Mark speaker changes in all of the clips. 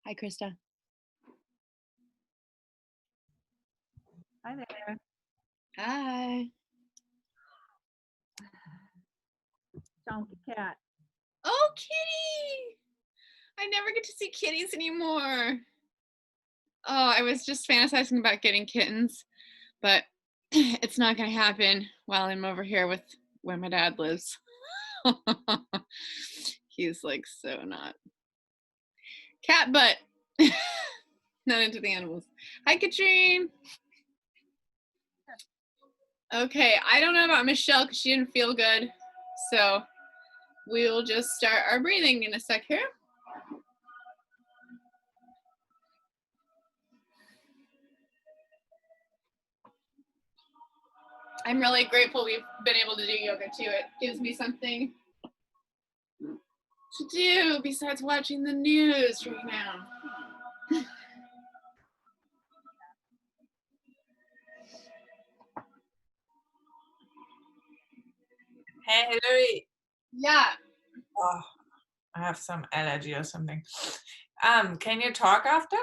Speaker 1: Hi, Krista.
Speaker 2: Hi there.
Speaker 1: Hi.
Speaker 2: Chunky cat.
Speaker 1: Oh, kitty! I never get to see kitties anymore. Oh, I was just fantasizing about getting kittens, but it's not going to happen while I'm over here with where my dad lives. He's like so not cat butt. Not into the animals. Hi, Katrine. Okay, I don't know about Michelle because she didn't feel good. So we'll just start our breathing in a sec here. I'm really grateful we've been able to do yoga too. It gives me something to do besides watching the news right now.
Speaker 3: Hey, Hillary.
Speaker 1: Yeah.
Speaker 3: Oh, I have some allergy or something. Can you talk after?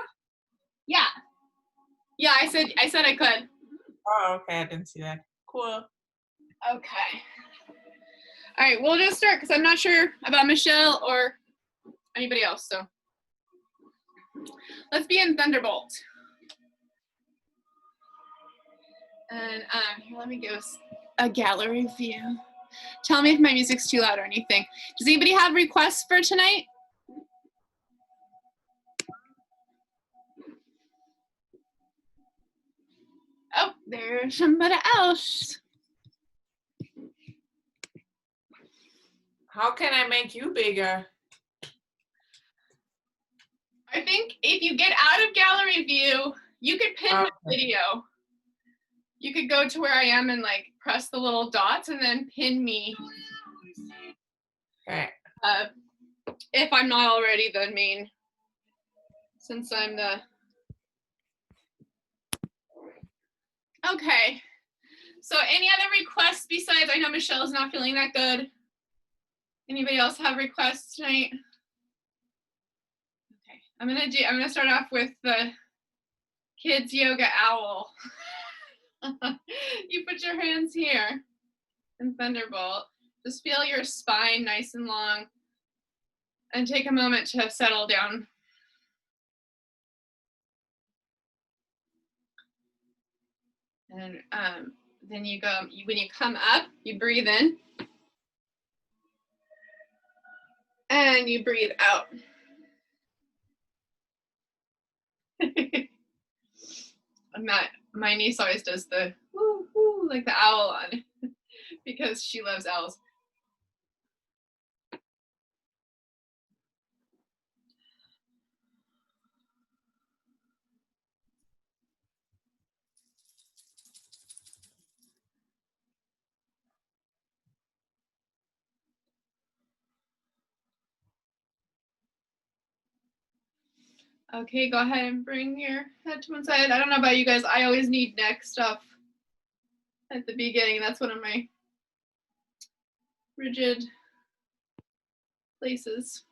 Speaker 1: Yeah. Yeah, I said I could.
Speaker 3: Oh, okay, I didn't see that. Cool.
Speaker 1: Okay. All right, we'll just start because I'm not sure about Michelle or anybody else. So let's be in Thunderbolt. And here, let me give us a gallery view. Tell me if my music's too loud or anything. Does anybody have requests for tonight? Oh, there's somebody else.
Speaker 3: How can I make you bigger?
Speaker 1: I think if you get out of gallery view, you could pin the video. You could go to where I am and like press the little dots and then pin me.
Speaker 3: Okay.
Speaker 1: If I'm not already the main, since I'm the. Okay. So any other requests besides, I know Michelle's not feeling that good. Anybody else have requests tonight? Okay, I'm gonna start off with the kids yoga owl. You put your hands here in Thunderbolt. Just feel your spine nice and long and take a moment to settle down. And then you go, when you come up, you breathe in. And you breathe out. My niece always does the woo woo like the owl on because she loves owls. Okay, go ahead and bring your head to one side. I don't know about you guys. I always need neck stuff at the beginning. That's one of my rigid places.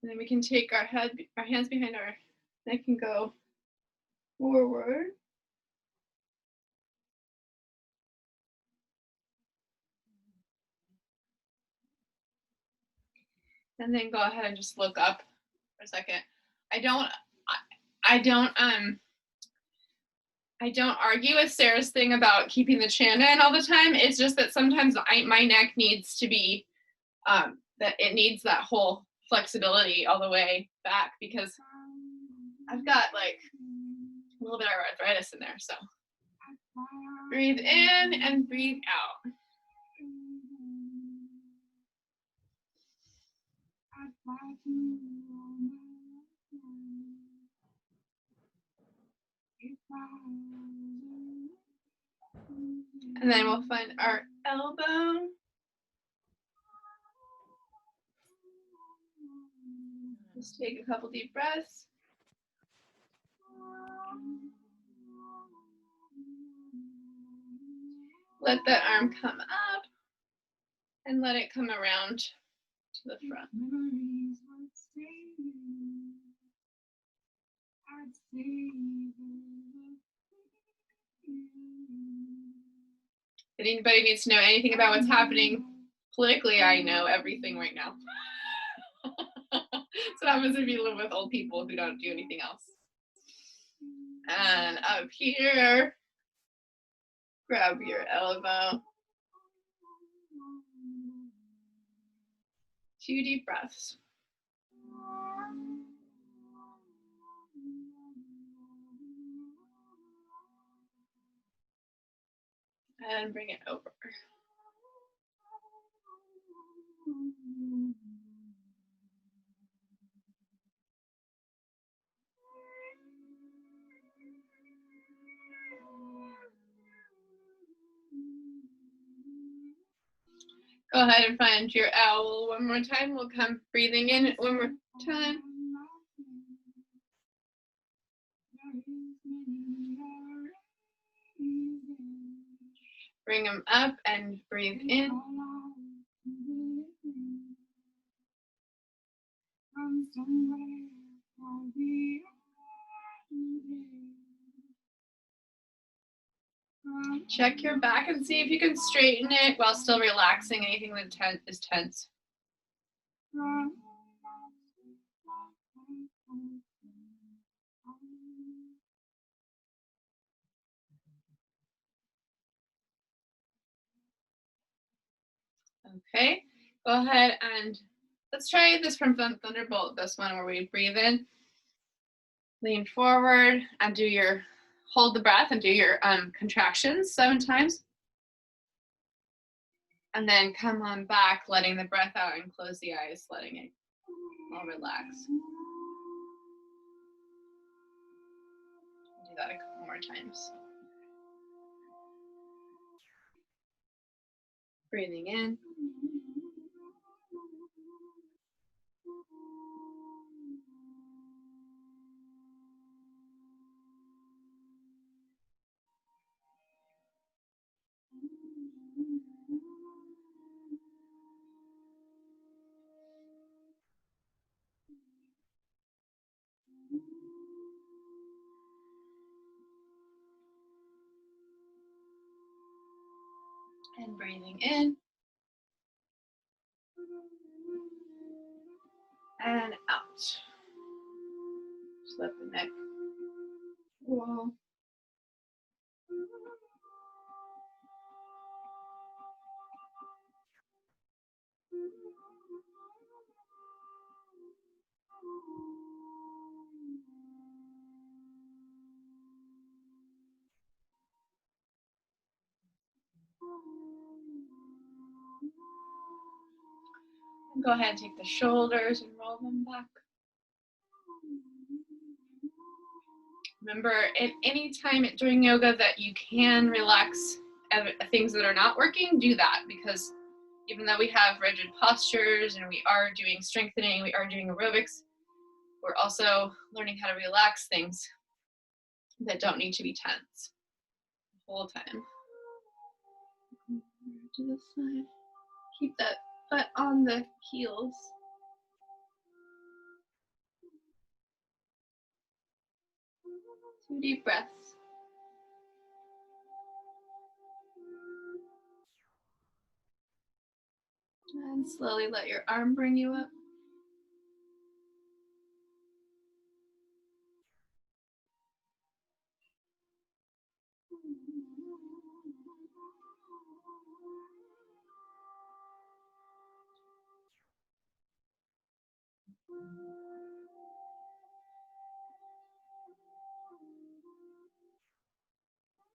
Speaker 1: And then we can take our hands behind our neck and go forward. And then go ahead and just look up for a second. I don't argue with Sarah's thing about keeping the chin in all the time. It's just that sometimes my neck needs to be, that it needs that whole flexibility all the way back because I've got like a little bit of arthritis in there. So breathe in and breathe out. And then we'll find our elbow. Just take a couple deep breaths. Let that arm come up and let it come around to the front. If anybody needs to know anything about what's happening politically, I know everything right now. So that happens if you live with old people who don't do anything else. And up here, grab your elbow. 2 deep breaths. And bring it over. Go ahead and find your owl one more time. We'll come breathing in one more time. Bring them up and breathe in. Check your back and see if you can straighten it while still relaxing anything that is tense. Okay, go ahead and let's try this from Thunderbolt, this one where we breathe in, lean forward, and hold the breath and do your contractions 7 times. And then come on back, letting the breath out and close the eyes, letting it all relax. Do that a couple more times. Breathing in. And breathing in. And out. Just let the neck roll. And go ahead and take the shoulders and roll them back. Remember, at any time during yoga that you can relax things that are not working, do that, because even though we have rigid postures and we are doing strengthening, we are doing aerobics, we're also learning how to relax things that don't need to be tense the whole time. To the side. Keep that butt on the heels. Two deep breaths. And slowly let your arm bring you up.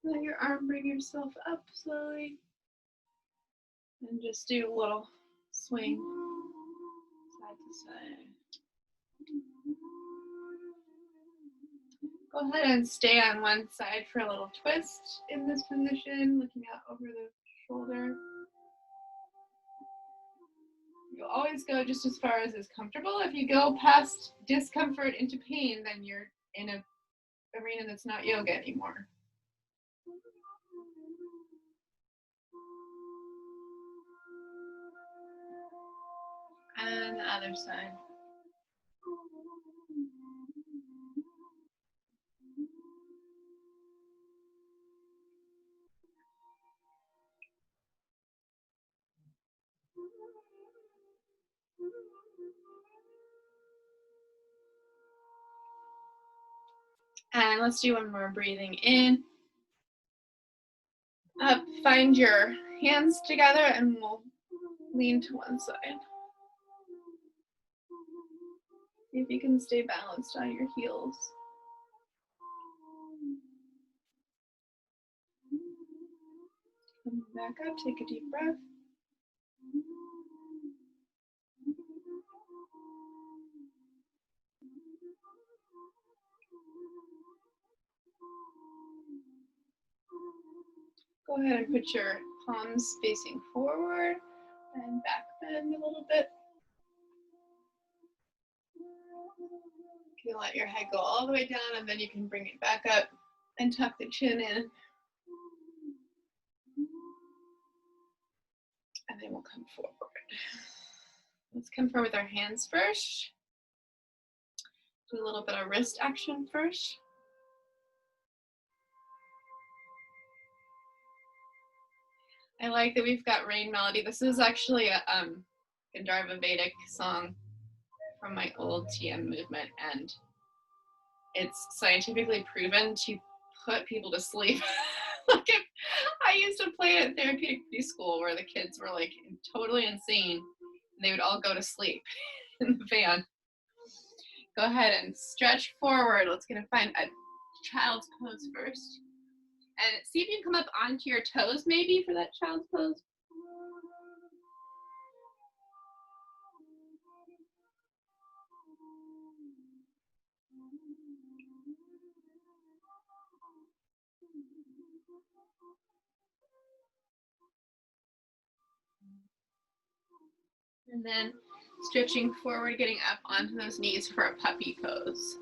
Speaker 1: Let your arm bring yourself up slowly. And just do a little swing side to side. Go ahead and stay on one side for a little twist in this position, looking out over the shoulder. You'll always go just as far as is comfortable. If you go past discomfort into pain, then you're in an arena that's not yoga anymore. other side. And let's do one more breathing in. Up, find your hands together and we'll lean to one side. See if you can stay balanced on your heels. Come back up, take a deep breath. Go ahead and put your palms facing forward and back bend a little bit. You can let your head go all the way down and then you can bring it back up and tuck the chin in. And then we'll come forward. Let's come forward with our hands first. Do a little bit of wrist action first. I like that we've got Rain Melody. This is actually a Gandharva Vedic song from my old TM movement, and it's scientifically proven to put people to sleep. Like I used to play it at therapeutic preschool where the kids were like totally insane, and they would all go to sleep in the van. Go ahead and stretch forward. Let's find a child's pose first. And see if you can come up onto your toes maybe for that child's pose. And then stretching forward, getting up onto those knees for a puppy pose.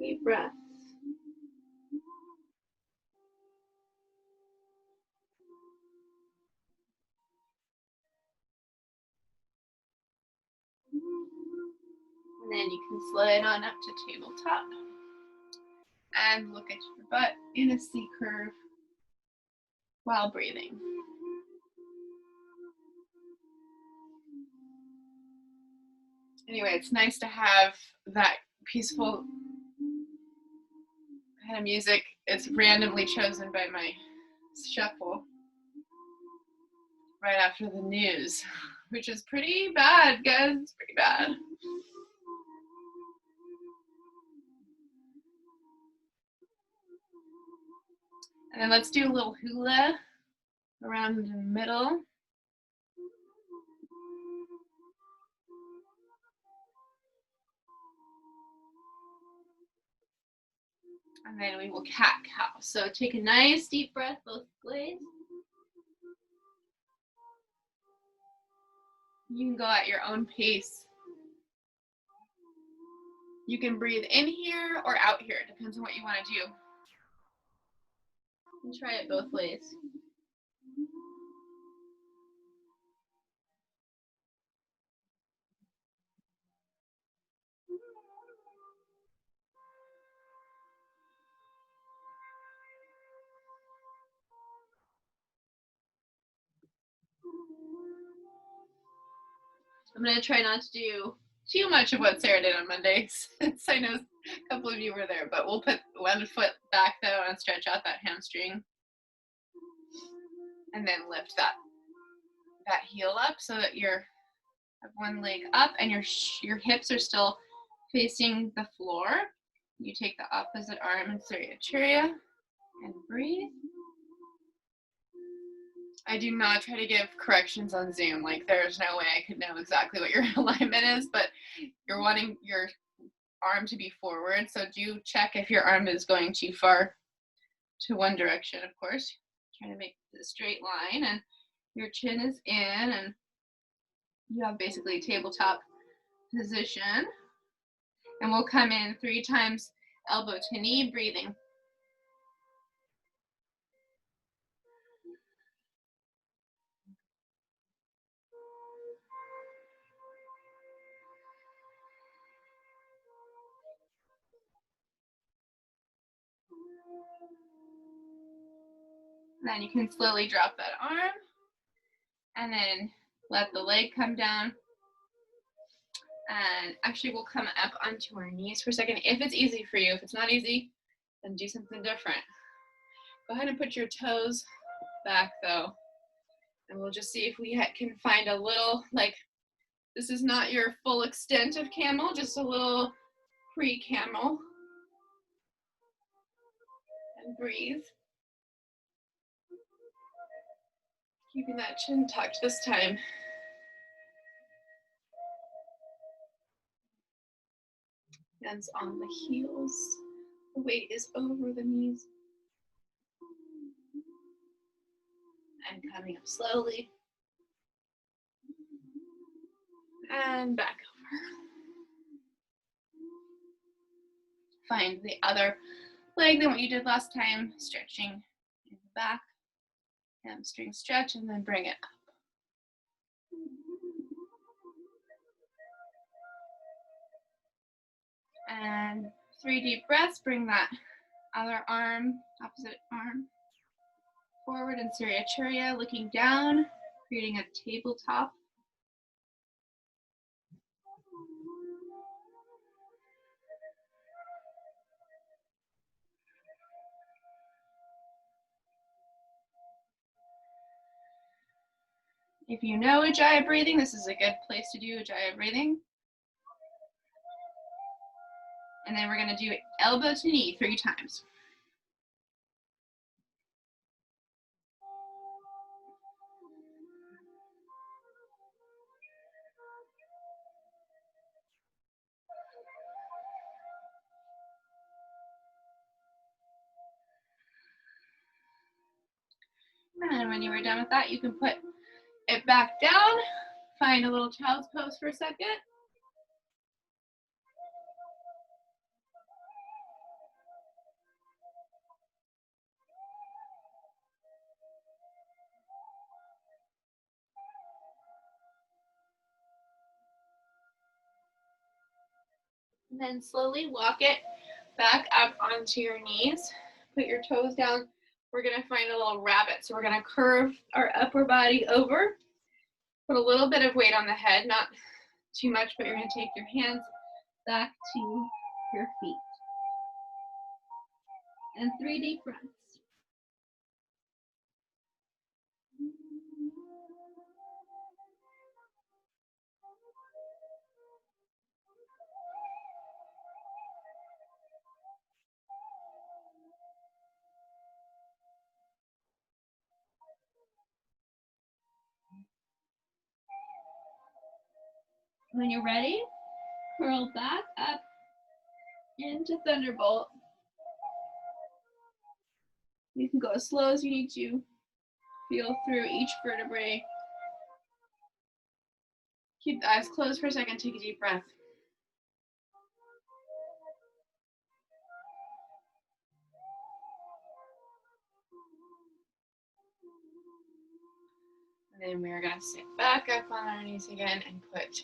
Speaker 1: Deep breaths. And then you can slide on up to tabletop and look at your butt in a C curve while breathing. Anyway, it's nice to have that peaceful kind of music. It's randomly chosen by my shuffle right after the news, which is pretty bad, guys. It's pretty bad. And then let's do a little hula around the middle. And then we will cat-cow. So take a nice deep breath both ways. You can go at your own pace. You can breathe in here or out here. It depends on what you want to do. And try it both ways. I'm going to try not to do too much of what Sarah did on Mondays, since I know a couple of you were there, but we'll put one foot back though and stretch out that hamstring. And then lift that heel up so that you have one leg up and your hips are still facing the floor. You take the opposite arm and Surya Churya and breathe. I do not try to give corrections on Zoom. Like there's no way I could know exactly what your alignment is, but you're wanting your arm to be forward. So do check if your arm is going too far to one direction, of course. Trying to make a straight line, and your chin is in and you have basically a tabletop position. And we'll come in 3 times elbow to knee, breathing. Then you can slowly drop that arm and then let the leg come down. And actually we'll come up onto our knees for a second if it's easy for you. If it's not easy, then do something different. Go ahead and put your toes back though. And we'll just see if we can find a little, like, this is not your full extent of camel, just a little pre-camel. And breathe. Keeping that chin tucked this time. Hands on the heels. The weight is over the knees. And coming up slowly. And back over. Find the other leg than what you did last time, stretching in the back. Hamstring stretch and then bring it up. And 3 deep breaths, bring that other arm, opposite arm, forward in Surya Churya, looking down, creating a tabletop. If you know Ujjayi breathing, this is a good place to do Ujjayi breathing. And then we're going to do elbow to knee 3 times. And when you were done with that, you can put it back down, find a little child's pose for a second. And then slowly walk it back up onto your knees. Put your toes down. We're going to find a little rabbit. So we're going to curve our upper body over. Put a little bit of weight on the head, not too much, but you're going to take your hands back to your feet. And 3 deep breaths. When you're ready, curl back up into Thunderbolt. You can go as slow as you need to. Feel through each vertebrae. Keep the eyes closed for a second. Take a deep breath. And then we're going to sit back up on our knees again and put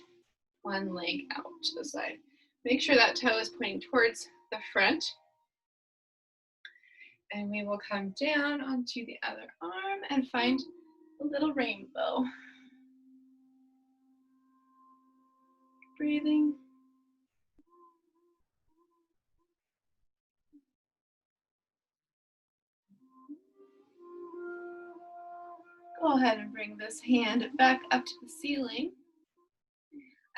Speaker 1: one leg out to the side. Make sure that toe is pointing towards the front. And we will come down onto the other arm and find a little rainbow. Breathing. Go ahead and bring this hand back up to the ceiling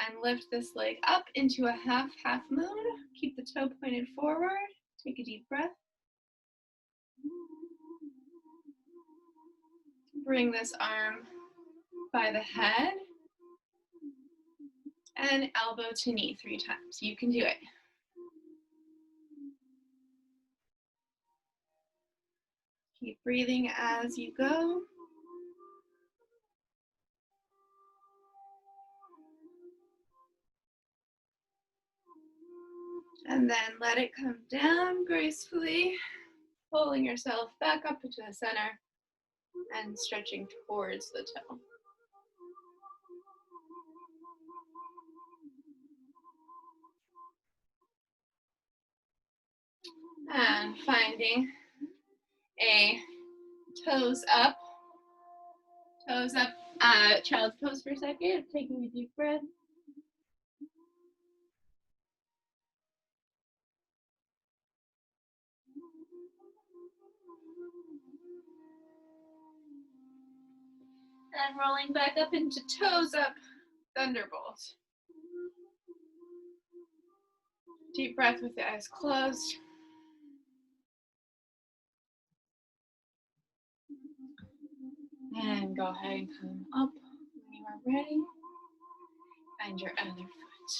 Speaker 1: and lift this leg up into a half moon. Keep the toe pointed forward. Take a deep breath. Bring this arm by the head and elbow to knee 3 times. You can do it. Keep breathing as you go. And then let it come down gracefully, pulling yourself back up into the center and stretching towards the toe. And finding a toes up, child's pose for a second, taking a deep breath. And rolling back up into toes up, thunderbolt. Deep breath with the eyes closed. And go ahead and come up when you are ready. Find your other foot.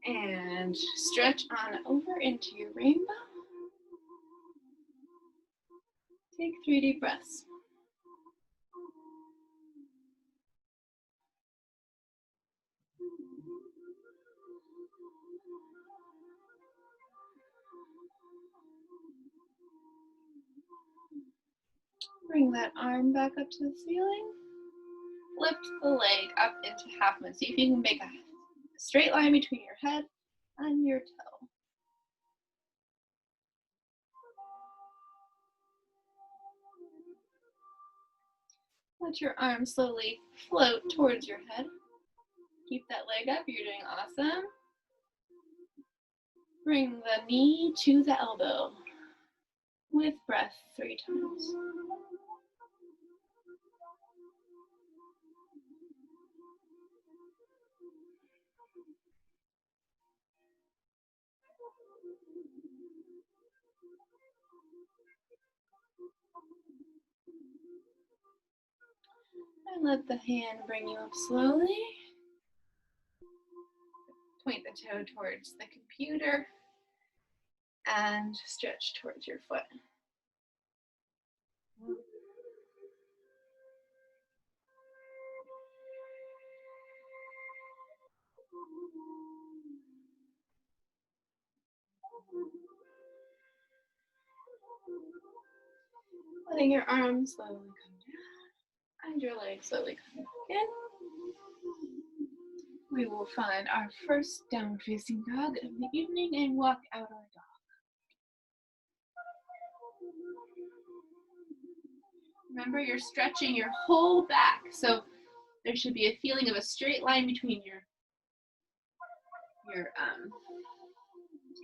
Speaker 1: And stretch on over into your rainbow. Take 3 deep breaths. Bring that arm back up to the ceiling. Lift the leg up into half moon. See if you can make a straight line between your head and your toe. Let your arm slowly float towards your head. Keep that leg up, you're doing awesome. Bring the knee to the elbow with breath 3 times. And let the hand bring you up slowly. Point the toe towards the computer and stretch towards your foot. Letting your arms slowly come down and your legs slowly come back in. We will find our first downward facing dog of the evening and walk out our dog. Remember, you're stretching your whole back, so there should be a feeling of a straight line between your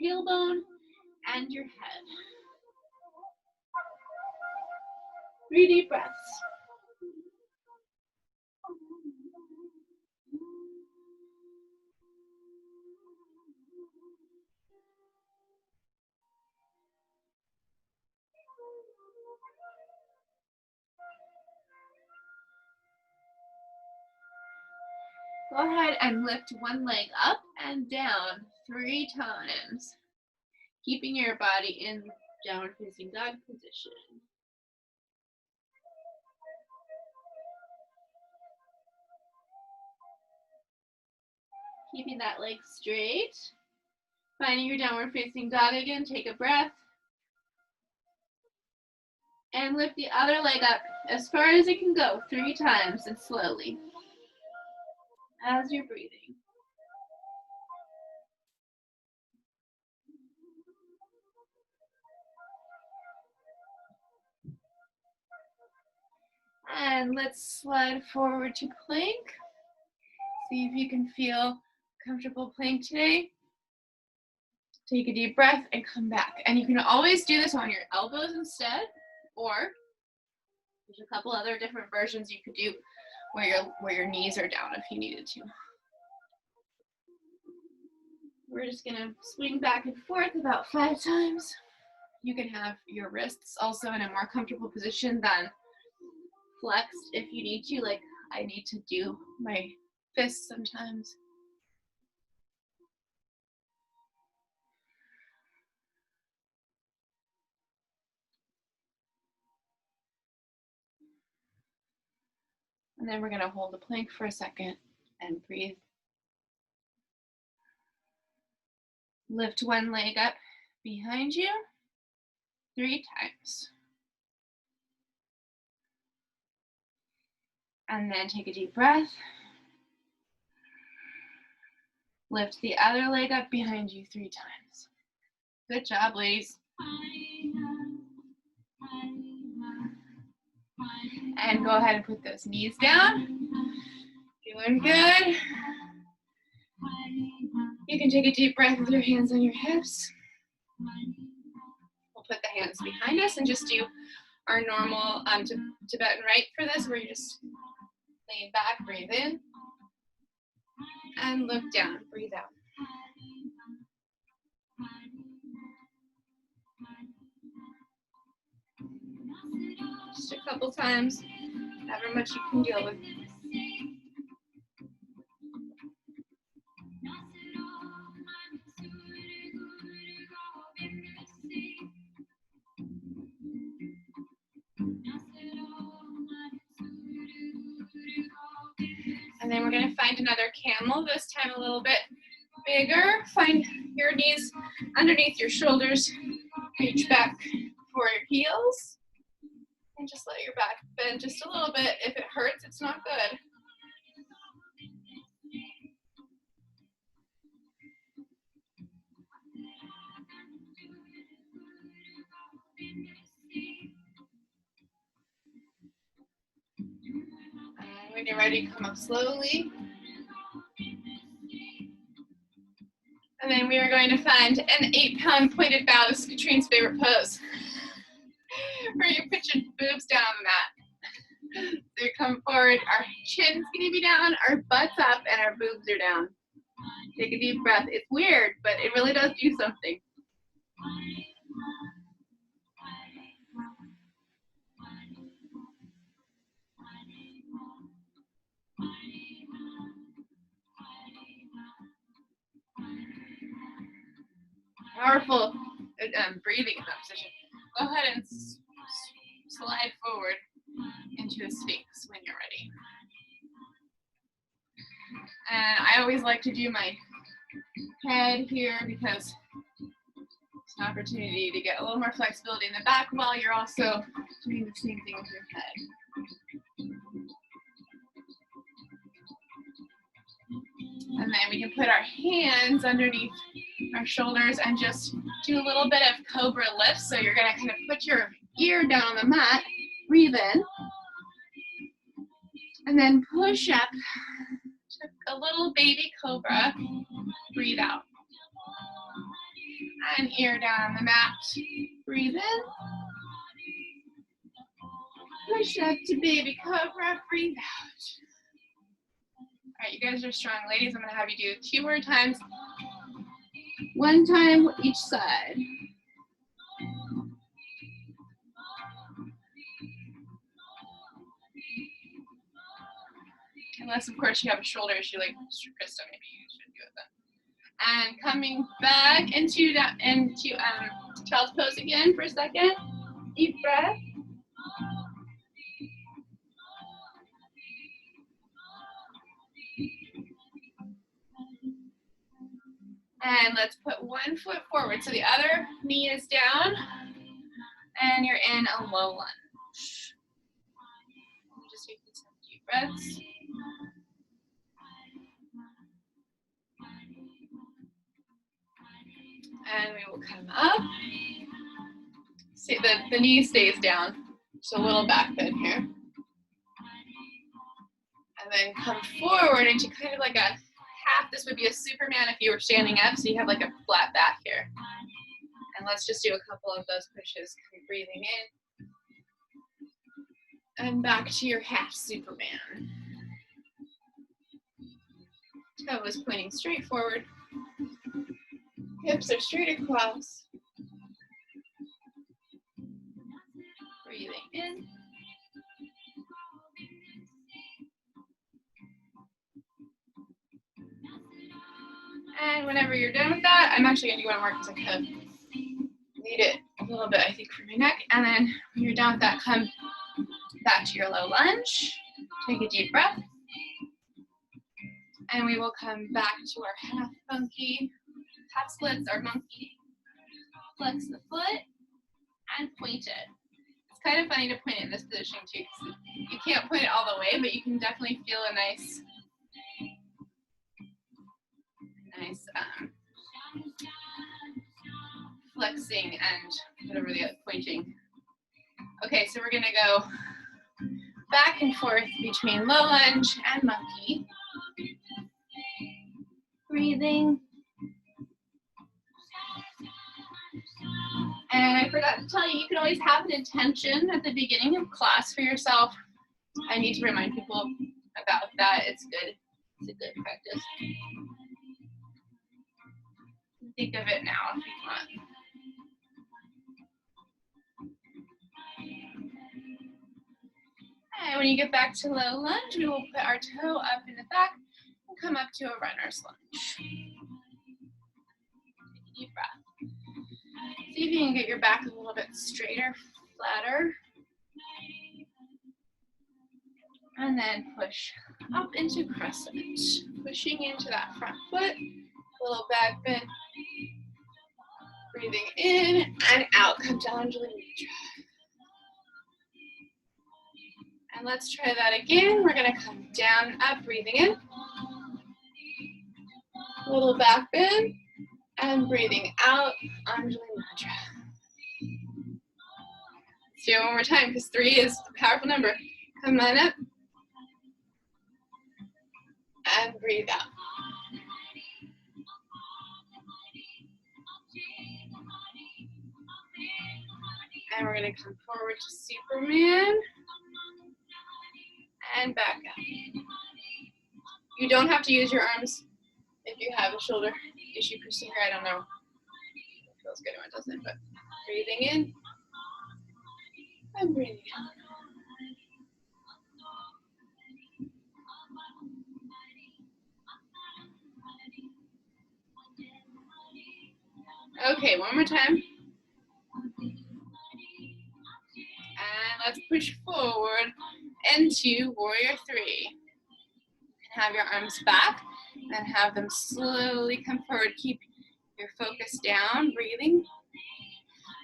Speaker 1: tailbone and your head. 3 deep breaths. Go ahead and lift one leg up and down 3 times, keeping your body in downward facing dog position. Keeping that leg straight. Finding your downward facing dog again, take a breath. And lift the other leg up as far as it can go 3 times and slowly as you're breathing. And let's slide forward to plank. See if you can feel comfortable plank today. Take a deep breath and come back. And you can always do this on your elbows instead, or there's a couple other different versions you could do where your knees are down if you needed to. We're just gonna swing back and forth about 5 times. You can have your wrists also in a more comfortable position than flexed if you need to, like I need to do my fists sometimes. And then we're gonna hold the plank for a second and breathe. Lift one leg up behind you 3 times. And then take a deep breath. Lift the other leg up behind you 3 times. Good job, ladies. And go ahead and put those knees down. Feeling good. You can take a deep breath with your hands on your hips. We'll put the hands behind us and just do our normal Tibetan right for this, where you just lean back, breathe in, and look down, breathe out. Just a couple times, however much you can deal with. And then we're going to find another camel, this time a little bit bigger. Find your knees underneath your shoulders. Reach back for your heels. And just let your back bend just a little bit. If it hurts, it's not good. And when you're ready, come up slowly. And then we are going to find an 8-pound pointed bow. This is Katrine's favorite pose, where you put your boobs down on the mat. So you come forward, our chin's gonna be down, our butt's up, and our boobs are down. Take a deep breath. It's weird, but it really does do something. Powerful breathing in that position. Go ahead and slide forward into a sphinx when you're ready. And I always like to do my head here because it's an opportunity to get a little more flexibility in the back while you're also doing the same thing with your head. And then we can put our hands underneath our shoulders and just do a little bit of cobra lifts. So you're going to kind of put your ear down on the mat, breathe in, and then push up to a little baby cobra, breathe out. And ear down on the mat, breathe in, push up to baby cobra, breathe out. All right, you guys are strong. Ladies, I'm going to have you do 2 more times. 1 time each side. Unless, of course, you have a shoulder issue like Mr. Krista, maybe you should do it then. And coming back into child's pose again for a second. Deep breath. And let's put 1 foot forward. So the other knee is down and you're in a low lunge. Just taking some deep breaths. And we will come up. See, the knee stays down. Just a little back bend here. And then come forward into kind of like a half. This would be a Superman if you were standing up, so you have like a flat back here. And let's just do a couple of those pushes. Keep breathing in. And back to your half Superman. Toe is pointing straight forward. Hips are straight across. Breathing in. And whenever you're done with that, I'm actually going to do one more because I kind of need it a little bit, I think, for my neck. And then when you're done with that, come back to your low lunge. Take a deep breath. And we will come back to our half monkey. Half splits our monkey. Flex the foot and point it. It's kind of funny to point it in this position too, because you can't point it all the way, but you can definitely feel a nice flexing and whatever the other pointing. Okay, so we're gonna go back and forth between low lunge and monkey. Breathing. And I forgot to tell you, you can always have an intention at the beginning of class for yourself. I need to remind people about that. It's good. It's a good practice. Think of it now if you want. And when you get back to low lunge, we will put our toe up in the back and come up to a runner's lunge. Take a deep breath. See if you can get your back a little bit straighter, flatter. And then push up into crescent. Pushing into that front foot, little back bend. Breathing in and out, come to Anjali Mudra. And let's try that again. We're gonna come down, up, breathing in. Little back bend. And breathing out, Anjali Mudra. Let's do it one more time because 3 is a powerful number. Come on up. And breathe out. And we're going to come forward to Superman. And back up. You don't have to use your arms if you have a shoulder issue procedure. I don't know. It feels good when it doesn't, but breathing in. And breathing out. Okay, one more time. And let's push forward into Warrior 3. Have your arms back and have them slowly come forward. Keep your focus down, breathing.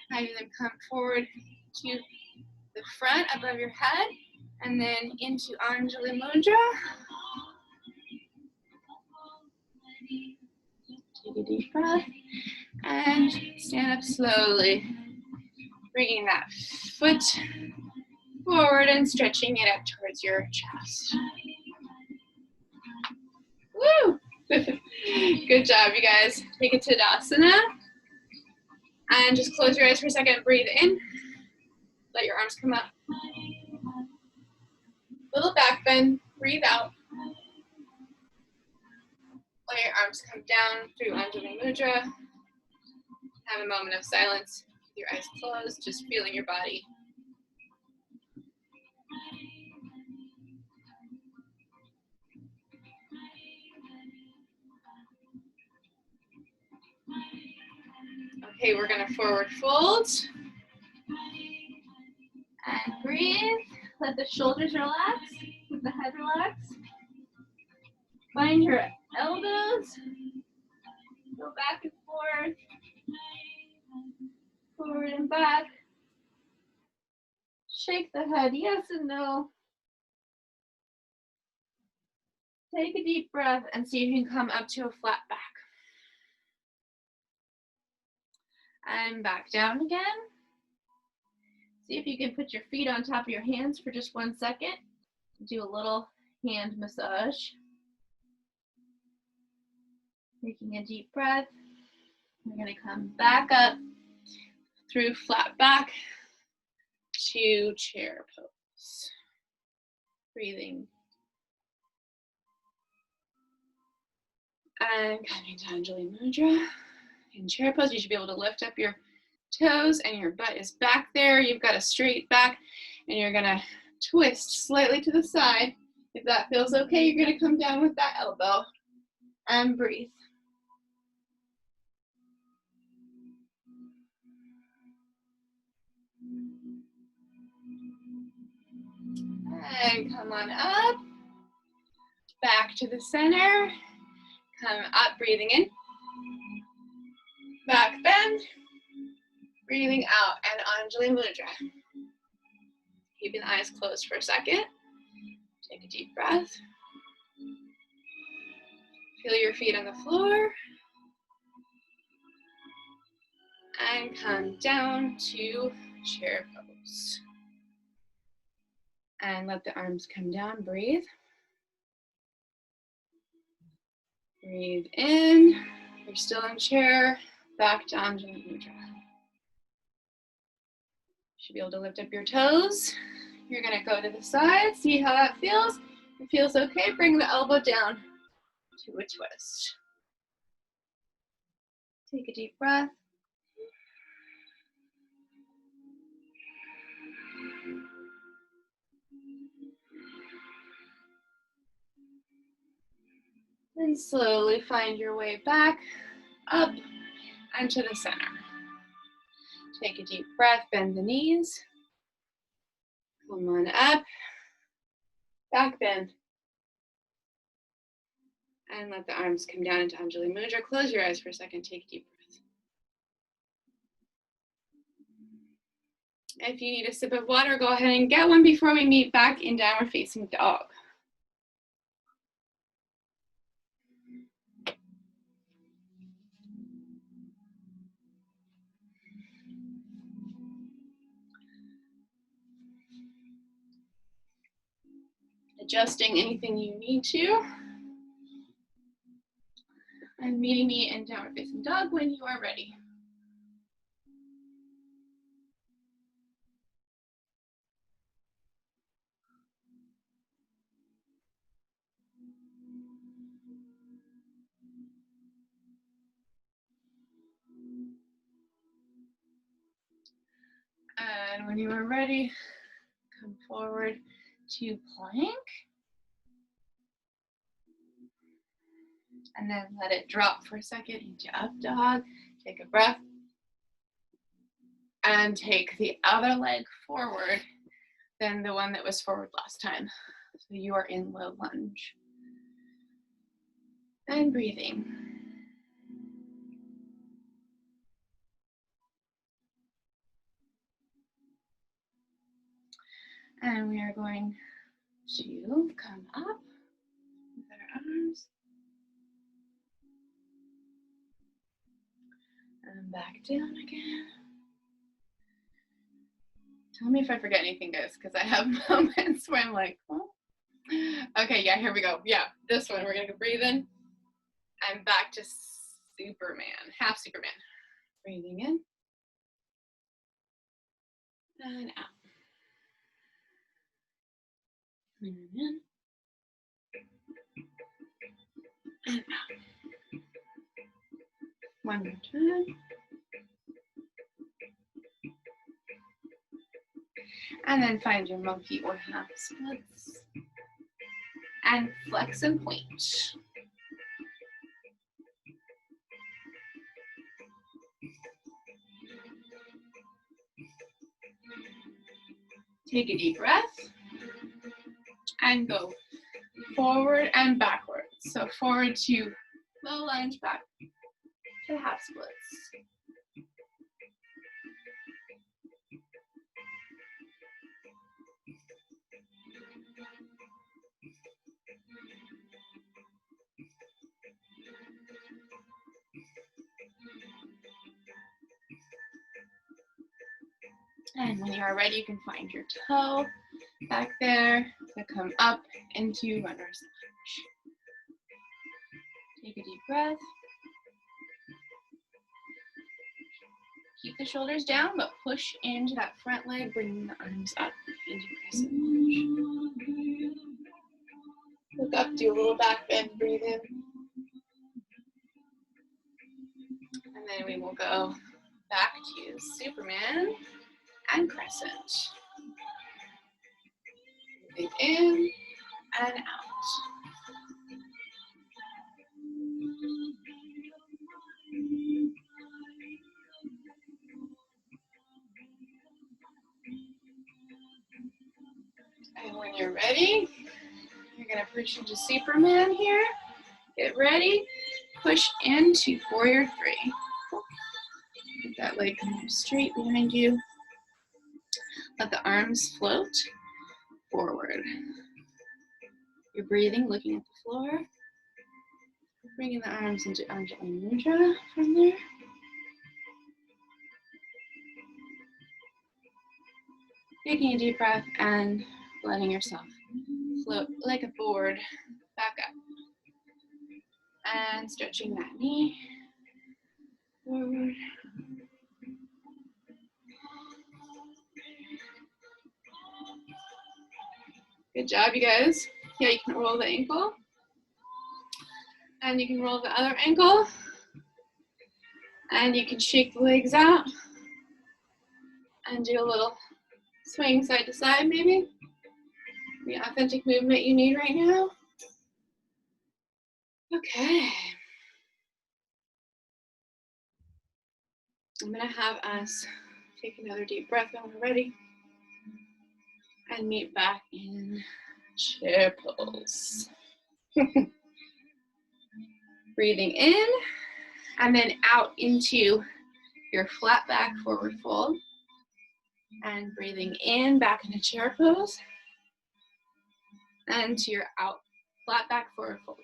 Speaker 1: Having them come forward to the front above your head and then into Anjali Mudra. Take a deep breath and stand up slowly. Bringing that foot forward and stretching it up towards your chest. Woo! Good job, you guys. Take it to Tadasana. And just close your eyes for a second. Breathe in. Let your arms come up. Little back bend. Breathe out. Let your arms come down through Anjali Mudra. Have a moment of silence with your eyes closed, just feeling your body. Okay, we're gonna forward fold. And breathe. Let the shoulders relax. Let the head relax. Find your elbows. Go back and forth. Forward and back. Shake the head, yes and no. Take a deep breath and see if you can come up to a flat back. And back down again. See if you can put your feet on top of your hands for just 1 second. Do a little hand massage. Taking a deep breath. We're going to come back up through flat back to chair pose. Breathing. And coming to Anjali Mudra. In chair pose, you should be able to lift up your toes and your butt is back there. You've got a straight back and you're gonna twist slightly to the side. If that feels okay, you're gonna come down with that elbow and breathe. And come on up, back to the center. Come up, breathing in. Back bend. Breathing out and Anjali Mudra. Keeping the eyes closed for a second. Take a deep breath. Feel your feet on the floor. And come down to chair pose. And let the arms come down, breathe. Breathe in, you're still in chair, back to Anjali Mudra. Should be able to lift up your toes. You're gonna go to the side, see how that feels. If it feels okay, bring the elbow down to a twist. Take a deep breath. And slowly find your way back up and to the center. Take a deep breath, bend the knees. Come on up, back bend. And let the arms come down into Anjali Mudra. Close your eyes for a second, take a deep breath. If you need a sip of water, go ahead and get one before we meet back in downward facing dog. Adjusting anything you need to. And meeting me in downward facing dog when you are ready. And when you are ready, come forward to plank. And then let it drop for a second into up dog. Take a breath. And take the other leg forward than the one that was forward last time. So you are in low lunge. And breathing. And we are going to come up with our arms. And back down again. Tell me if I forget anything, guys, because I have moments where I'm like, oh. Okay, yeah, here we go. Yeah, this one, we're gonna breathe in and back to Superman, half Superman. Breathing in and out. And in and out. One more time. And then find your monkey or half splits. And flex and point. Take a deep breath. And go forward and backwards. So forward to low lunge, back to half splits. And when you are ready, you can find your toe back there to come up into runner's lunge. Take a deep breath. Keep the shoulders down, but push into that front leg, bringing the arms up into crescent lunge. Look up, do a little back bend, breathe in. And then we will go back to Superman and crescent. Breathe in and out. And when you're ready, you're gonna push into Superman here. Get ready, push into warrior three. Get that leg come straight behind you. Let the arms float forward. You're breathing, looking at the floor. Bringing the arms into Anjali Mudra from there. Taking a deep breath and letting yourself float like a board back up. And stretching that knee forward. Good job, you guys. Yeah, you can roll the ankle. And you can roll the other ankle. And you can shake the legs out. And do a little swing side to side, maybe. The authentic movement you need right now. Okay. I'm gonna have us take another deep breath when we're ready. And meet back in chair pose. Breathing in and then out into your flat back forward fold. And breathing in back into chair pose. And to your out flat back forward fold.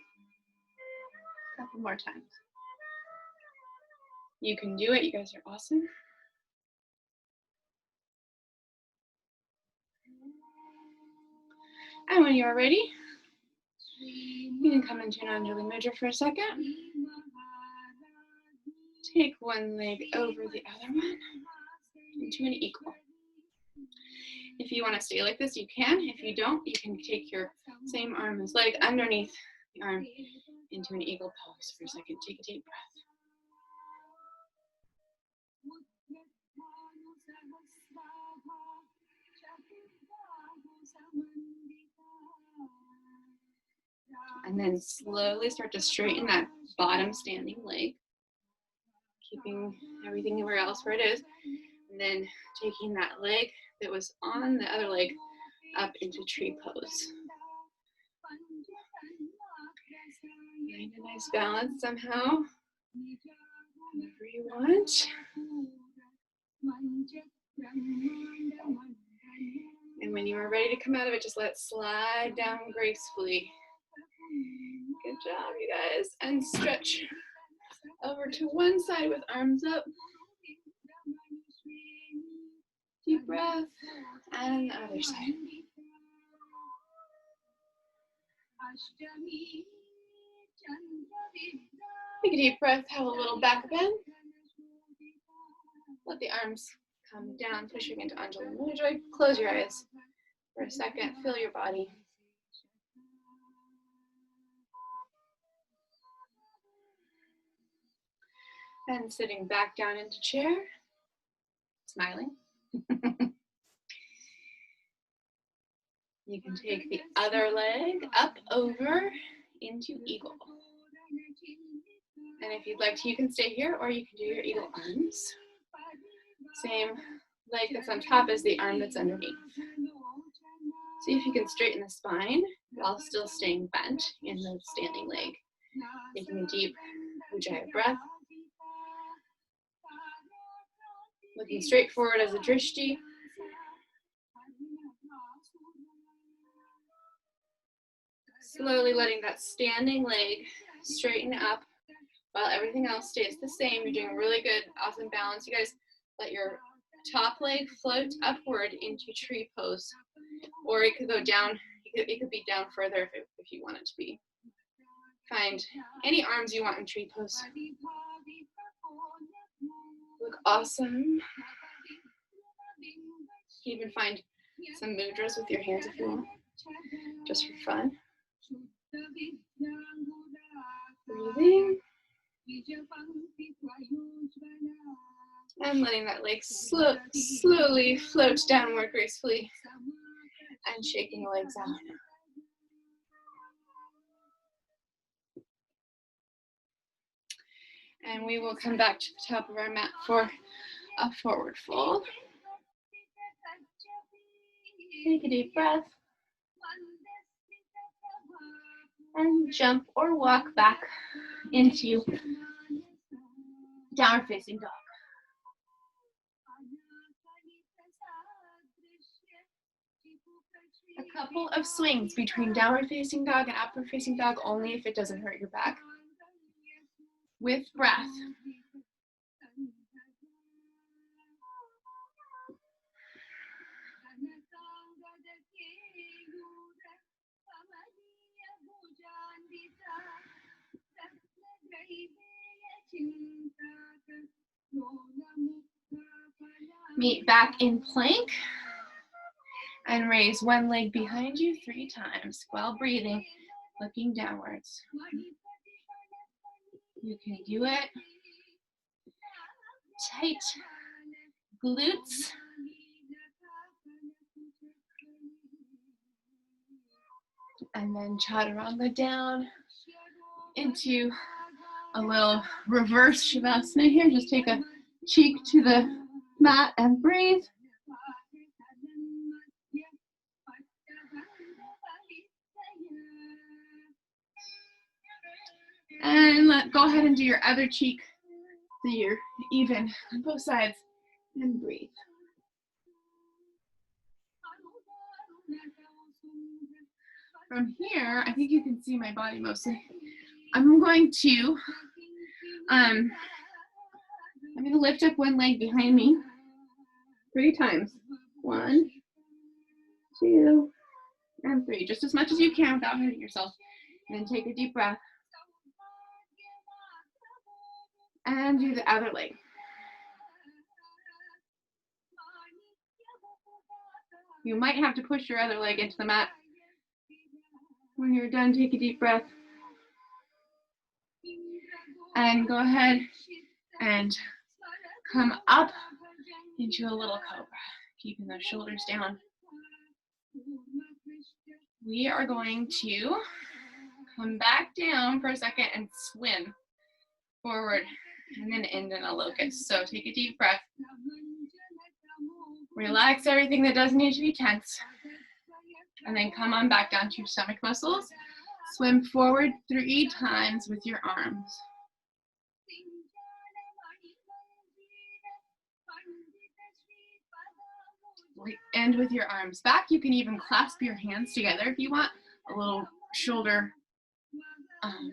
Speaker 1: A couple more times. You can do it. You guys are awesome. And when you're ready, you can come into an Anjali Mudra for a second. Take one leg over the other one into an equal. If you want to stay like this, you can. If you don't, you can take your same arm as leg underneath the arm into an eagle pose for a second. Take a deep breath. And then slowly start to straighten that bottom standing leg, keeping everything everywhere else where it is. And then taking that leg that was on the other leg up into tree pose. Find a nice balance somehow, whenever you want. And when you are ready to come out of it, just let it slide down gracefully. Good job, you guys. And stretch over to one side with arms up. Deep breath. And the other side. Take a deep breath, have a little back bend. Let the arms come down, pushing into Anjali Mudra. Close your eyes for a second. Feel your body. And sitting back down into chair, smiling. You can take the other leg up over into eagle. And if you'd like to, you can stay here or you can do your eagle arms. Same leg that's on top as the arm that's underneath. See if you can straighten the spine while still staying bent in the standing leg. Taking a deep Ujjayi breath. Looking straight forward as a drishti. Slowly letting that standing leg straighten up while everything else stays the same. You're doing a really good, awesome balance. You guys let your top leg float upward into tree pose. Or it could go down, it could be down further if you want it to be. Find any arms you want in tree pose. Look awesome. You can even find some mudras with your hands if you want, just for fun. Breathing. And letting that leg slowly float downward gracefully. And shaking the legs out. And we will come back to the top of our mat for a forward fold. Take a deep breath. And jump or walk back into downward facing dog. A couple of swings between downward facing dog and upward facing dog only if it doesn't hurt your back. With breath. Meet back in plank and raise one leg behind you 3 times while breathing, looking downwards. You can do it. Tight glutes. And then chaturanga down into a little reverse shavasana here. Just take a cheek to the mat and breathe. And go ahead and do your other cheek so you're even on both sides and breathe. From here, I think you can see my body mostly. I'm going to lift up one leg behind me 3 times. 1, 2, and 3. Just as much as you can without hurting yourself. And then take a deep breath. And do the other leg. You might have to push your other leg into the mat. When you're done, take a deep breath. And go ahead and come up into a little cobra, keeping the shoulders down. We are going to come back down for a second and swim forward and then end in a locust. So take a deep breath. Relax everything that doesn't need to be tense. And then come on back down to your stomach muscles. Swim forward 3 times with your arms. End with your arms back. You can even clasp your hands together if you want. A little shoulder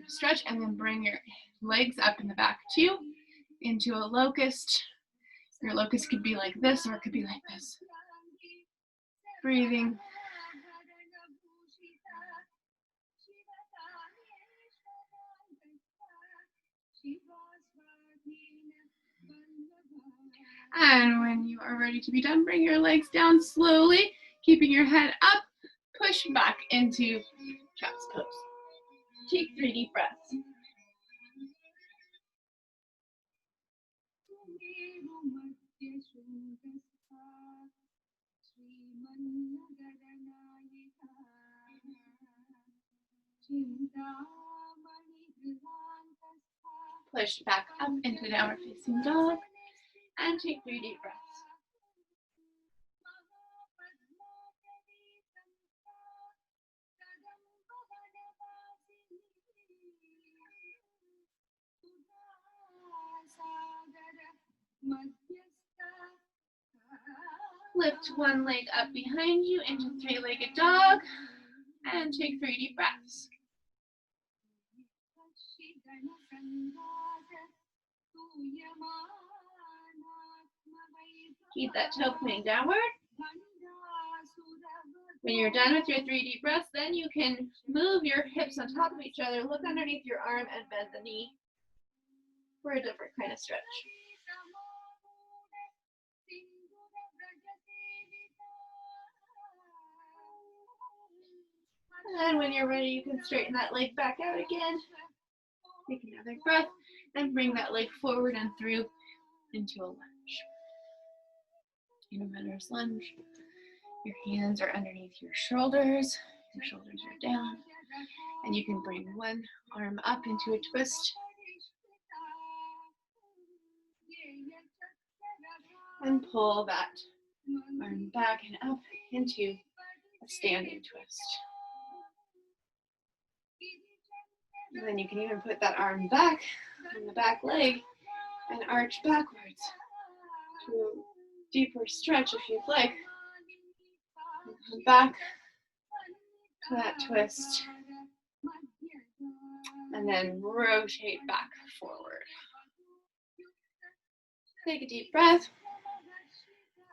Speaker 1: stretch, and then bring your legs up in the back too into a locust. Your locust could be like this, or it could be like this. Breathing. And when you are ready to be done, bring your legs down slowly, keeping your head up. Push back into child's pose. Take 3 deep breaths. Push back up into downward facing dog and take 3 deep breaths. Lift one leg up behind you into 3-legged dog and take 3 deep breaths. Keep that toe pointing downward. When you're done with your 3 deep breaths, then you can move your hips on top of each other, look underneath your arm, and bend the knee for a different kind of stretch. And when you're ready, you can straighten that leg back out again. Take another breath and bring that leg forward and through into a lunge. In a runner's lunge, your hands are underneath your shoulders are down, and you can bring one arm up into a twist. And pull that arm back and up into a standing twist. And then you can even put that arm back on the back leg and arch backwards to a deeper stretch if you'd like. And come back to that twist. And then rotate back forward. Take a deep breath.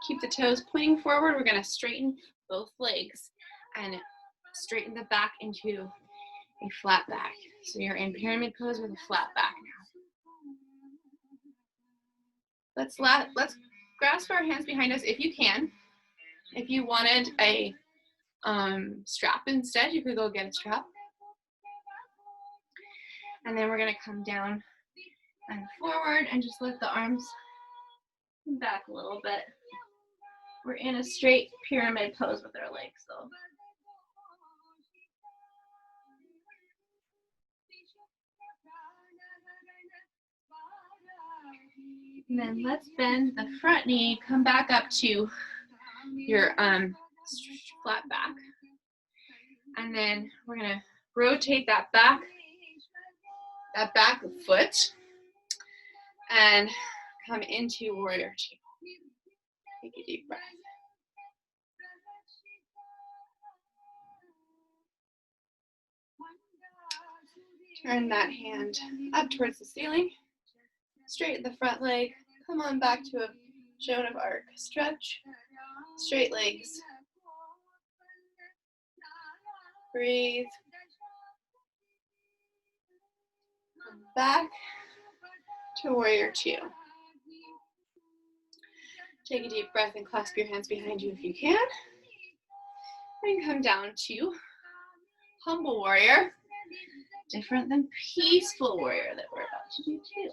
Speaker 1: Keep the toes pointing forward. We're going to straighten both legs and straighten the back into a flat back. So you're in pyramid pose with a flat back now. Let's grasp our hands behind us if you can. If you wanted a strap instead, you could go get a strap. And then we're gonna come down and forward and just let the arms come back a little bit. We're in a straight pyramid pose with our legs though. And then let's bend the front knee, come back up to your flat back. And then we're gonna rotate that back foot and come into warrior two. Take a deep breath. Turn that hand up towards the ceiling. Straighten the front leg. Come on back to a Joan of Arc. Stretch. Straight legs. Breathe. Come back to warrior two. Take a deep breath and clasp your hands behind you if you can. And come down to humble warrior. Different than peaceful warrior that we're about to do too.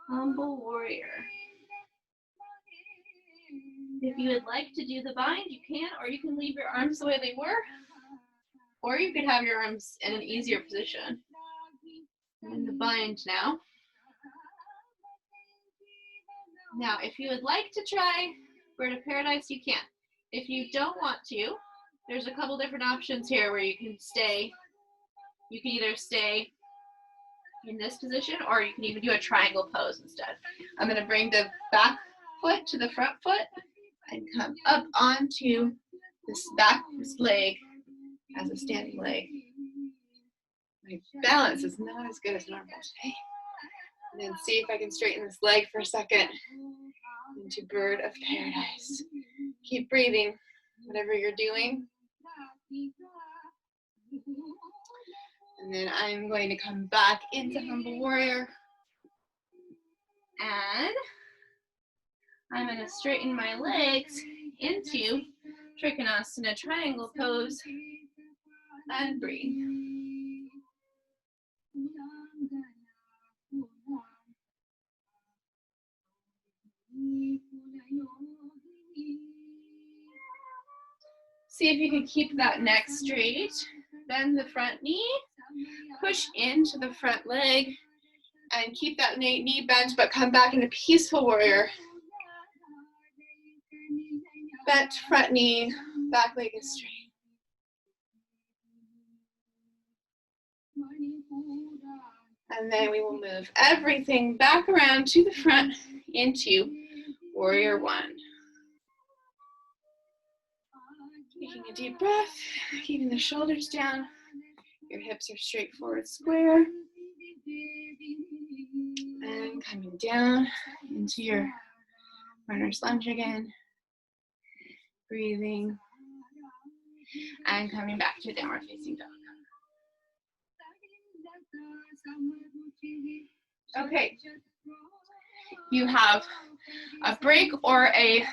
Speaker 1: Humble warrior. If you would like to do the bind, you can, or you can leave your arms the way they were, or you could have your arms in an easier position. I'm in the bind now. Now, if you would like to try Bird of Paradise, you can. If you don't want to, there's a couple different options here where you can stay. You can either stay in this position, or you can even do a triangle pose instead. I'm going to bring the back foot to the front foot and come up onto this back leg as a standing leg. My balance is not as good as normal today. And then see if I can straighten this leg for a second into Bird of Paradise. Keep breathing, whatever you're doing. And then I'm going to come back into Humble Warrior. And I'm going to straighten my legs into Trikonasana triangle pose and breathe. See if you can keep that neck straight. Bend the front knee, push into the front leg, and keep that knee bent, but come back into peaceful warrior. Bent front knee, back leg is straight. And then we will move everything back around to the front into warrior one. Taking a deep breath, keeping the shoulders down. Your hips are straight forward square. And coming down into your runner's lunge again. Breathing. And coming back to downward facing dog. Okay. You have a break or a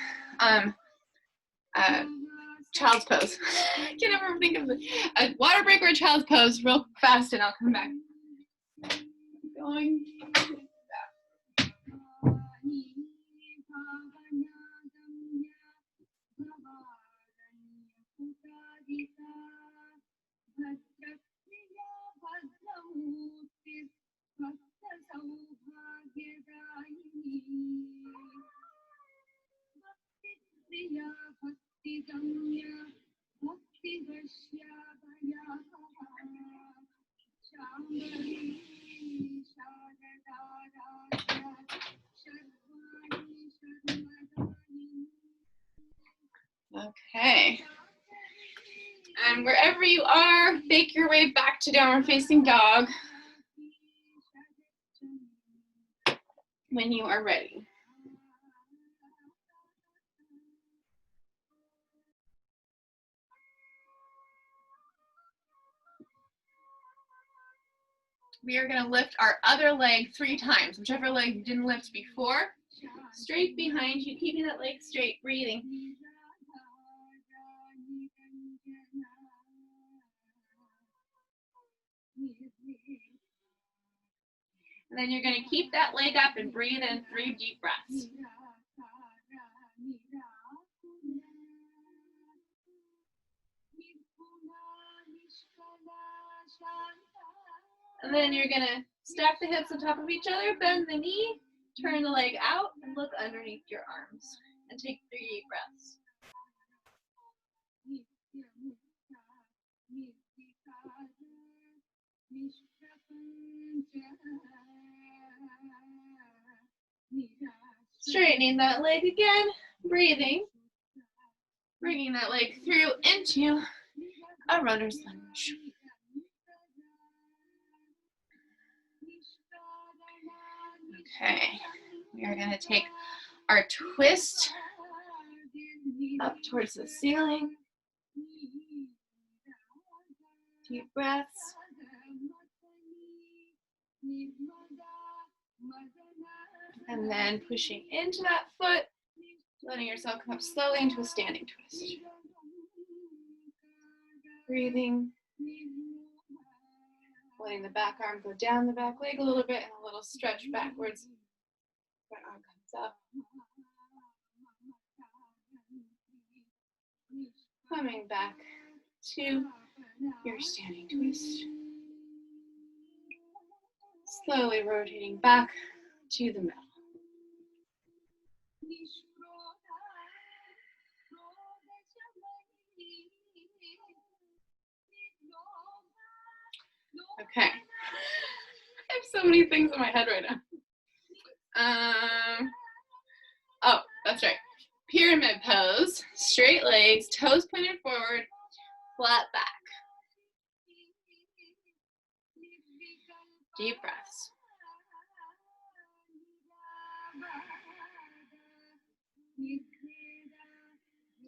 Speaker 1: child's pose. I can't ever think of a water break or a child's pose real fast, and I'll come back. Going back. Okay. And wherever you are, make your way back to downward facing dog when you are ready. we are going to lift our other leg 3 times, whichever leg you didn't lift before. Straight behind you, keeping that leg straight, breathing. And then you're going to keep that leg up and breathe in 3 deep breaths. And then you're going to stack the hips on top of each other, bend the knee, turn the leg out, and look underneath your arms. And take 3 deep breaths. Straightening that leg again, breathing, bringing that leg through into a runner's lunge. Okay, we are going to take our twist up towards the ceiling. Deep breaths. And then pushing into that foot, letting yourself come up slowly into a standing twist. Breathing. Letting the back arm go down the back leg a little bit and a little stretch backwards. Front arm comes up. Coming back to your standing twist. Slowly rotating back to the middle. Okay. I have so many things in my head right now. Oh, that's right. Pyramid pose, straight legs, toes pointed forward, flat back. Deep breaths.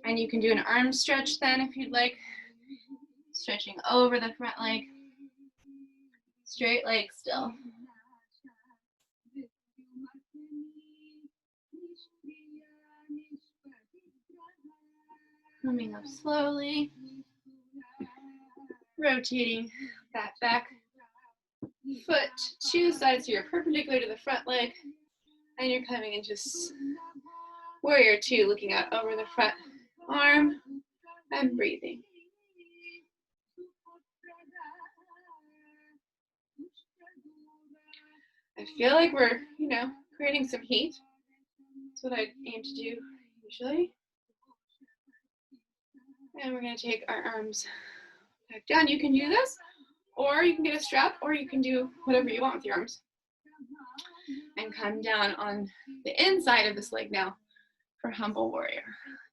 Speaker 1: And you can do an arm stretch then if you'd like. Stretching over the front leg. Straight leg still. Coming up slowly. Rotating that back foot to the side so you're perpendicular to the front leg. And you're coming into warrior 2, looking out over the front arm and breathing. I feel like we're, creating some heat. That's what I aim to do usually. And we're going to take our arms back down. You can do this, or you can get a strap, or you can do whatever you want with your arms. And come down on the inside of this leg now for humble warrior.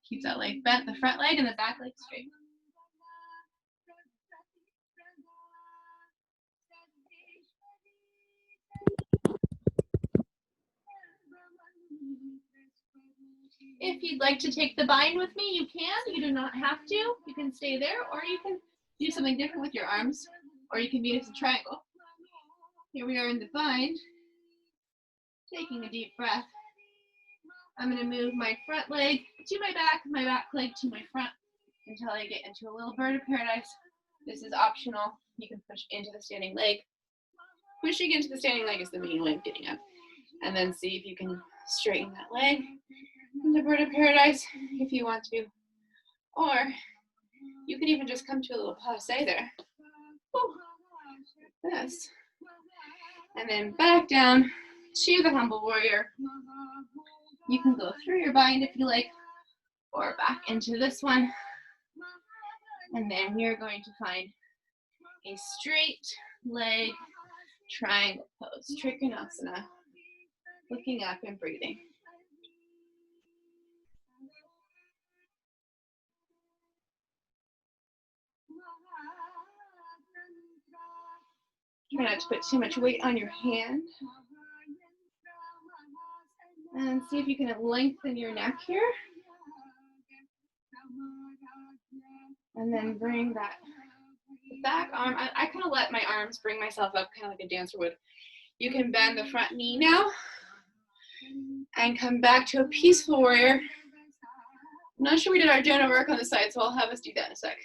Speaker 1: Keep that leg bent, the front leg and the back leg straight. If you'd like to take the bind with me, you can. You do not have to. You can stay there, or you can do something different with your arms, or you can meet as a triangle. Here we are in the bind. Taking a deep breath. I'm going to move my front leg to my back leg to my front until I get into a little bird of paradise. This is optional. You can push into the standing leg. Pushing into the standing leg is the main way of getting up. And then see if you can straighten that leg into bird of paradise if you want to. Or you can even just come to a little passe there. Woo. Like this. And then back down to the humble warrior. You can go through your bind if you like, or back into this one. And then you're going to find a straight leg triangle pose, Trikonasana, looking up and breathing. Try not to put too much weight on your hand. And see if you can lengthen your neck here. And then bring that The back arm, I kind of let my arms bring myself up kind of like a dancer would. You can bend the front knee now and come back to a peaceful warrior. I'm not sure we did our donor work on the side, so I'll have us do that in a sec.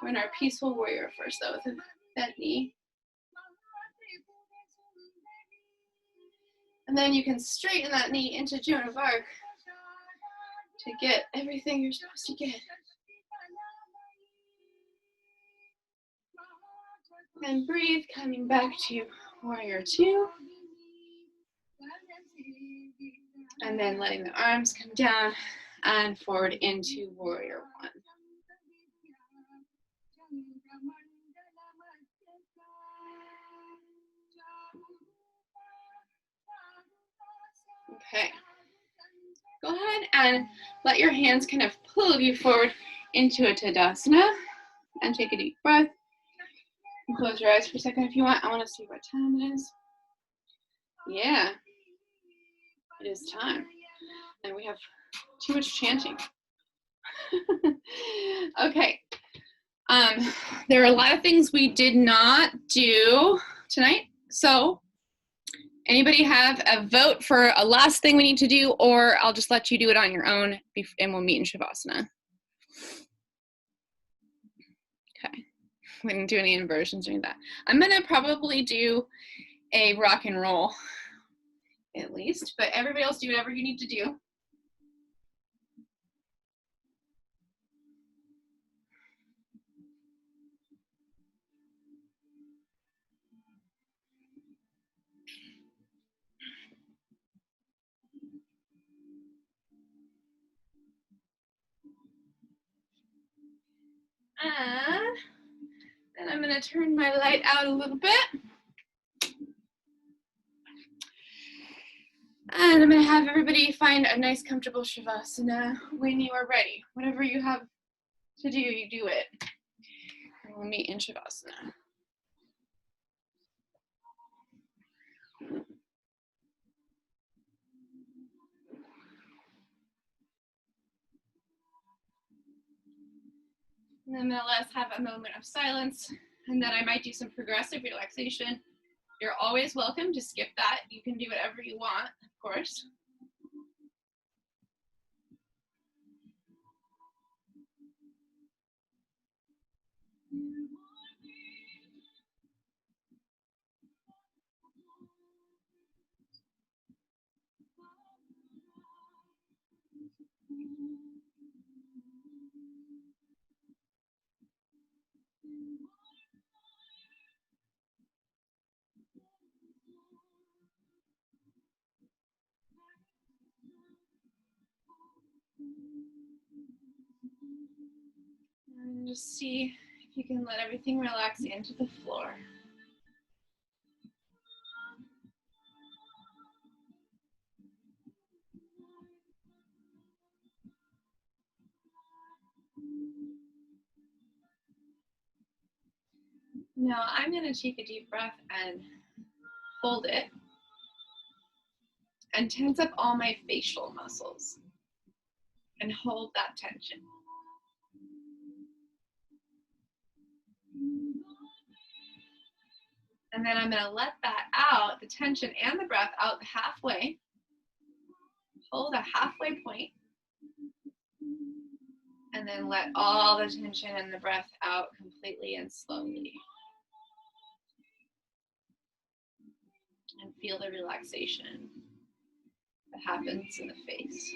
Speaker 1: We're in our peaceful warrior first though, with a bent knee. And then you can straighten that knee into Joan of Arc to get everything you're supposed to get. And breathe, coming back to warrior 2. And then letting the arms come down and forward into warrior 1. Okay. Go ahead and let your hands kind of pull you forward into a Tadasana and take a deep breath. And close your eyes for a second if you want. I want to see what time it is. Yeah, it is time. And we have too much chanting. Okay. There are a lot of things we did not do tonight. So anybody have a vote for a last thing we need to do, or I'll just let you do it on your own and we'll meet in Shavasana. Okay. We didn't do any inversions or any of that. I'm gonna probably do a rock and roll at least, but everybody else do whatever you need to do. And then I'm gonna turn my light out a little bit. And I'm gonna have everybody find a nice comfortable Shavasana when you are ready. Whatever you have to do, you do it. And we'll meet in Shavasana. And then let's have a moment of silence, and then I might do some progressive relaxation. You're always welcome to skip that. You can do whatever you want, of course. And just see if you can let everything relax into the floor. Now I'm going to take a deep breath and hold it and tense up all my facial muscles and hold that tension. And then I'm going to let that out, the tension and the breath out halfway. Hold a halfway point. And then let all the tension and the breath out completely and slowly. And feel the relaxation that happens in the face.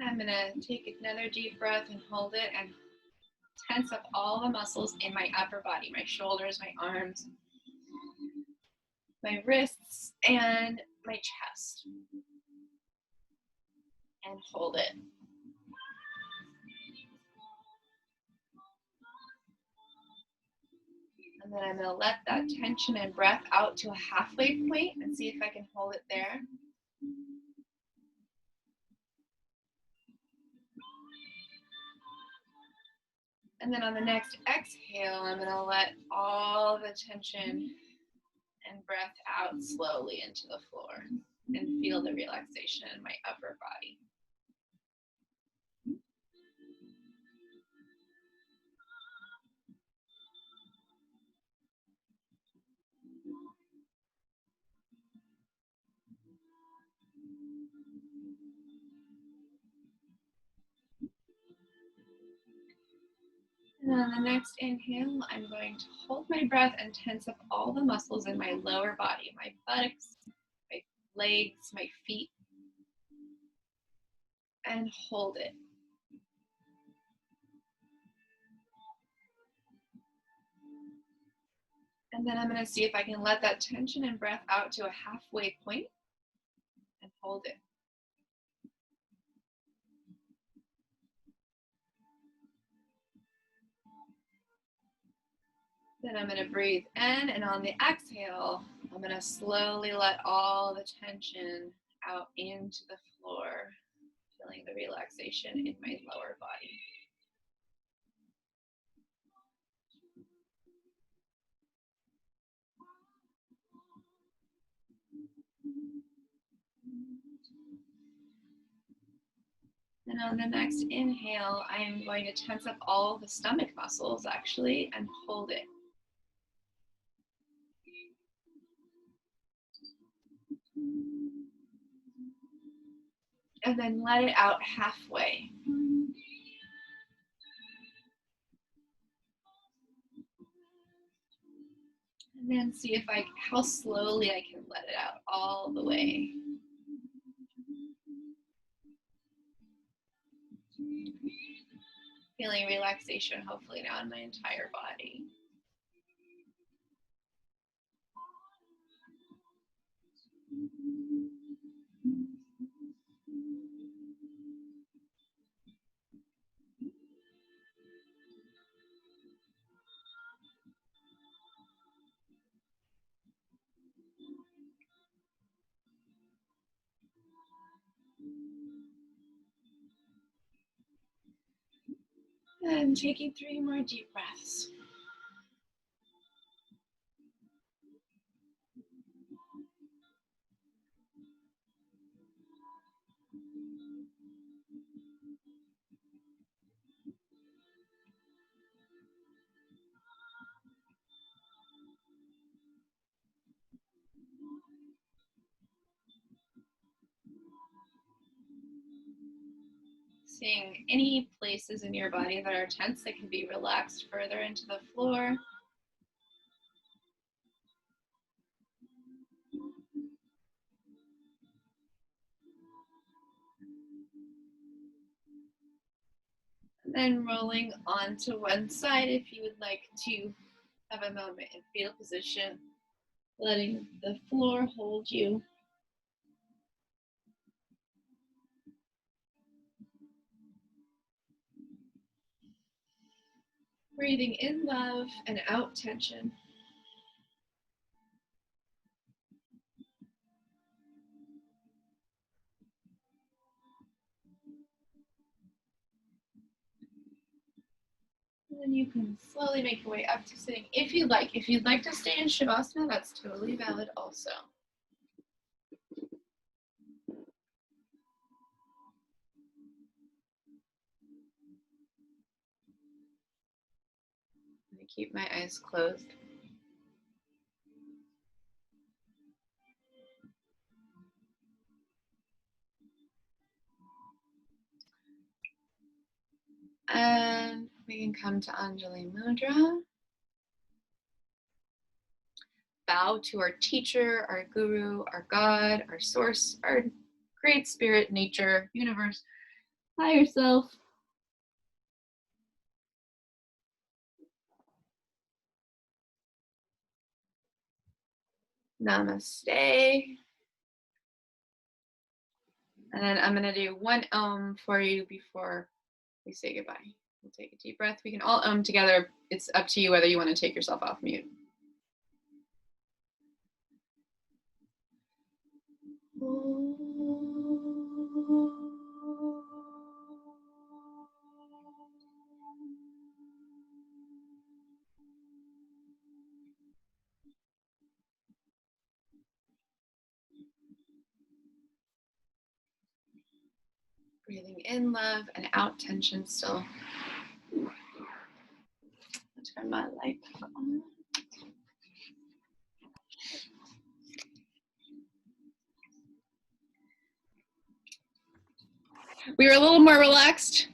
Speaker 1: I'm going to take another deep breath and hold it and tense up all the muscles in my upper body, my shoulders, my arms, my wrists, and my chest. And hold it. And then I'm going to let that tension and breath out to a halfway point and see if I can hold it there. And then on the next exhale, I'm going to let all the tension and breath out slowly into the floor and feel the relaxation in my upper body. And on the next inhale, I'm going to hold my breath and tense up all the muscles in my lower body, my buttocks, my legs, my feet, and hold it. And then I'm going to see if I can let that tension and breath out to a halfway point and hold it. Then I'm going to breathe in, and on the exhale, I'm going to slowly let all the tension out into the floor, feeling the relaxation in my lower body. And on the next inhale, I'm going to tense up all the stomach muscles actually and hold it. And then let it out halfway. And then see how slowly I can let it out all the way. Feeling relaxation hopefully now in my entire body. And taking 3 more deep breaths. Seeing any places in your body that are tense that can be relaxed further into the floor. And then rolling onto one side if you would like to have a moment in fetal position, letting the floor hold you. Breathing in love and out tension. And then you can slowly make your way up to sitting if you'd like. If you'd like to stay in Shavasana, that's totally valid also. I'm going to keep my eyes closed. And we can come to Anjali Mudra. Bow to our teacher, our guru, our God, our source, our great spirit, nature, universe, higher self. Namaste. And then I'm going to do one Om for you before we say goodbye. We'll take a deep breath. We can all Om together. It's up to you whether you want to take yourself off mute. Breathing in love and out tension still. I'll turn my light back on. We were a little more relaxed.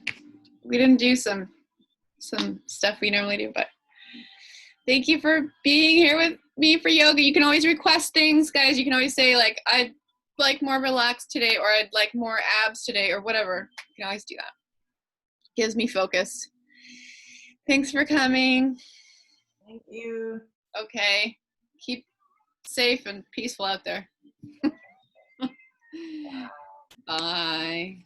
Speaker 1: We didn't do some stuff we normally do, but thank you for being here with me for yoga. You can always request things, guys. You can always say like, I'd like more relaxed today, or I'd like more abs today, or whatever. You can always do that. Gives me focus. Thanks for coming.
Speaker 3: Thank you.
Speaker 1: Okay. Keep safe and peaceful out there. Bye.